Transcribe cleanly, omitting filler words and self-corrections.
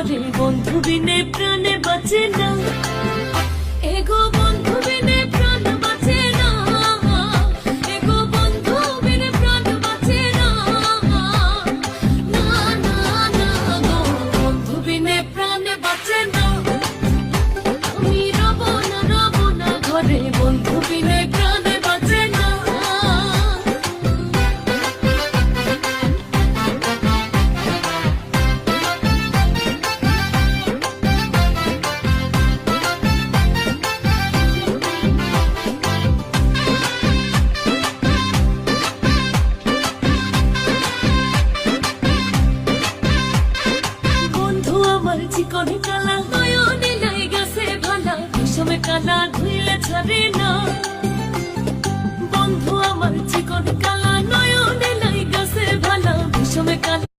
ঘরে বন্ধু বিনে প্রাণে বাঁচে না। এগো বন্ধু বিনে প্রাণ বাঁচে না, এগো বন্ধু বিনে প্রাণ বাঁচে না। না না না গো, বন্ধু বিনে প্রাণ বাঁচে না। আমি রব না ঘরে বন্ধু বিনে প্রাণ বাঁচে না। চিকনে কালা নয়নে লাই গেছে ভালা, বিষমে কালা ধুইলে ছাড়ে না। বন্ধু আমার চিকনে কালা নয়নে লাই গেছে ভালা, বিষমে কালা।